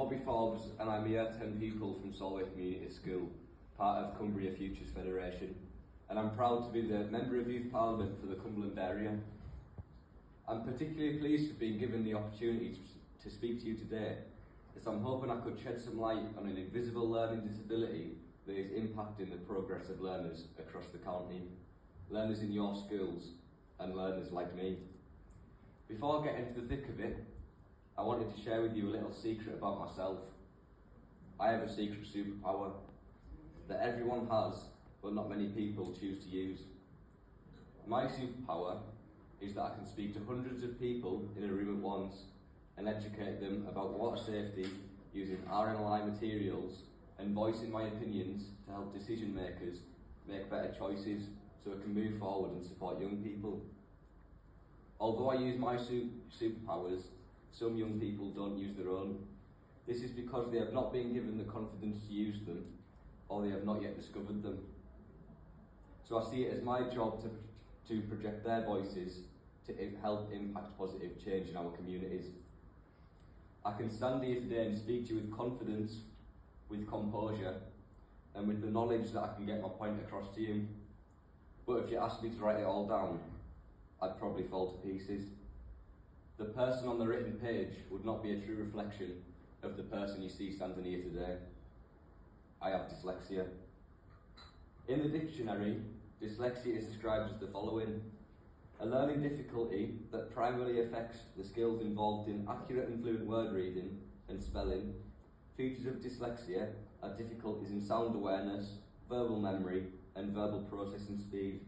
Bobby Forbes and I'm a Year 10 pupil from Solway Community School, part of Cumbria Futures Federation, and I'm proud to be the Member of Youth Parliament for the Cumberland area. I'm particularly pleased to have been given the opportunity to speak to you today, as I'm hoping I could shed some light on an invisible learning disability that is impacting the progress of learners across the county, learners in your schools and learners like me. Before I get into the thick of it, I wanted to share with you a little secret about myself. I have a secret superpower that everyone has, but not many people choose to use. My superpower is that I can speak to hundreds of people in a room at once and educate them about water safety using RNLI materials and voicing my opinions to help decision makers make better choices so we can move forward and support young people. Although I use my superpowers, some young people don't use their own. This is because they have not been given the confidence to use them, or they have not yet discovered them. So I see it as my job to project their voices to help impact positive change in our communities. I can stand here today and speak to you with confidence, with composure, and with the knowledge that I can get my point across to you. But if you asked me to write it all down, I'd probably fall to pieces. The person on the written page would not be a true reflection of the person you see standing here today. I have dyslexia. In the dictionary, dyslexia is described as the following: a learning difficulty that primarily affects the skills involved in accurate and fluent word reading and spelling. Features of dyslexia are difficulties in sound awareness, verbal memory, and verbal processing speed.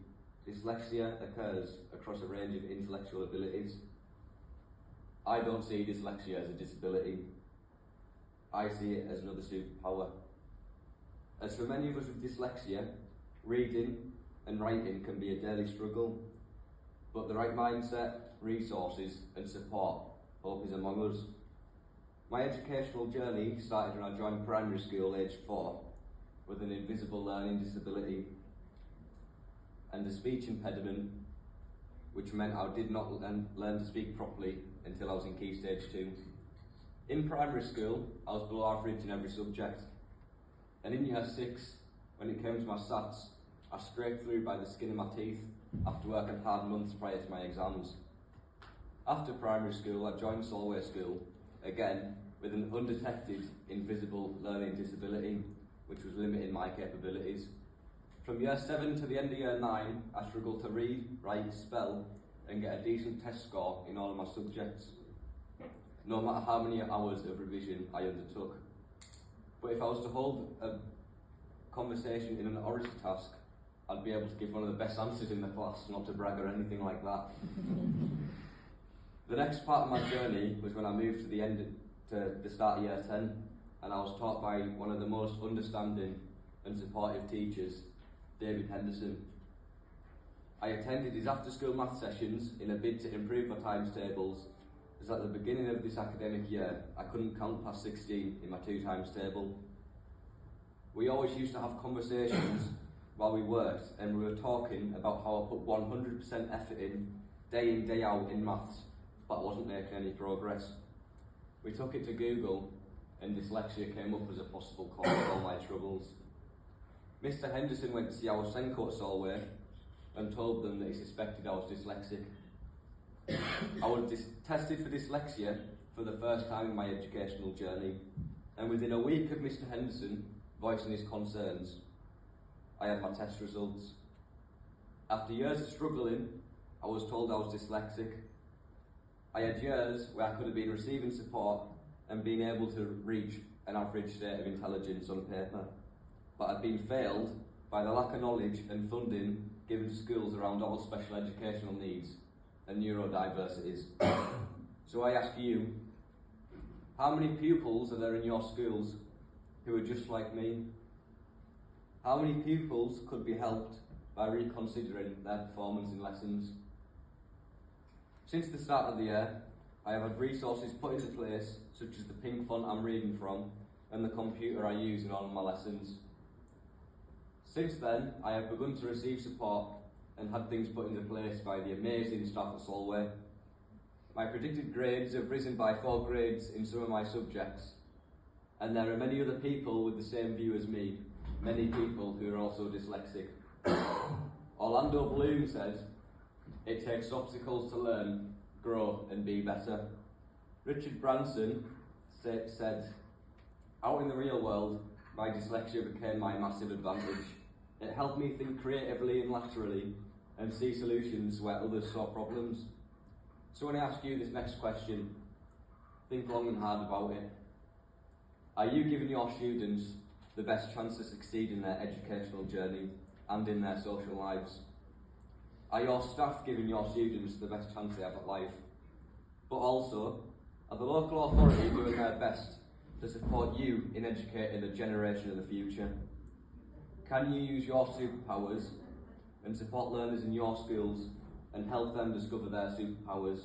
Dyslexia occurs across a range of intellectual abilities. I don't see dyslexia as a disability. I see it as another superpower. As for many of us with dyslexia, reading and writing can be a daily struggle, but the right mindset, resources and support, hope is among us. My educational journey started when I joined primary school aged 4 with an invisible learning disability and a speech impediment, which meant I did not learn to speak properly until I was in Key Stage 2. In primary school, I was below average in every subject, and in Year 6, when it came to my SATs, I scraped through by the skin of my teeth after working hard months prior to my exams. After primary school, I joined Solway School, again with an undetected invisible learning disability, which was limiting my capabilities. From Year 7 to the end of Year 9, I struggled to read, write, spell and get a decent test score in all of my subjects, no matter how many hours of revision I undertook. But if I was to hold a conversation in an orator task, I'd be able to give one of the best answers in the class, not to brag or anything like that. The next part of my journey was when I moved to the start of Year 10, and I was taught by one of the most understanding and supportive teachers, David Henderson. I attended his after-school math sessions in a bid to improve my times tables, as at the beginning of this academic year, I couldn't count past 16 in my 2 times table. We always used to have conversations while we worked, and we were talking about how I put 100% effort in, day out in maths, but I wasn't making any progress. We took it to Google, and dyslexia came up as a possible cause of all my troubles. Mr. Henderson went to see our Senko at Solway and told them that he suspected I was dyslexic. I was tested for dyslexia for the first time in my educational journey, and within a week of Mr. Henderson voicing his concerns, I had my test results. After years of struggling, I was told I was dyslexic. I had years where I could have been receiving support and being able to reach an average state of intelligence on paper, but I'd been failed by the lack of knowledge and funding given to schools around all special educational needs and neurodiversities. So I ask you, how many pupils are there in your schools who are just like me? How many pupils could be helped by reconsidering their performance in lessons? Since the start of the year, I have had resources put into place, such as the pink font I'm reading from and the computer I use in all of my lessons. Since then, I have begun to receive support and had things put into place by the amazing staff at Solway. My predicted grades have risen by 4 grades in some of my subjects, And there are many other people with the same view as me, many people who are also dyslexic. Orlando Bloom said, "It takes obstacles to learn, grow and be better." Richard Branson said, "Out in the real world, my dyslexia became my massive advantage. It helped me think creatively and laterally and see solutions where others saw problems." So when I ask you this next question, think long and hard about it. Are you giving your students the best chance to succeed in their educational journey and in their social lives? Are your staff giving your students the best chance they have at life? But also, are the local authority doing their best to support you in educating the generation of the future? Can you use your superpowers and support learners in your schools and help them discover their superpowers?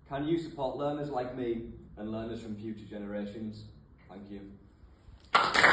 Can you support learners like me and learners from future generations? Thank you.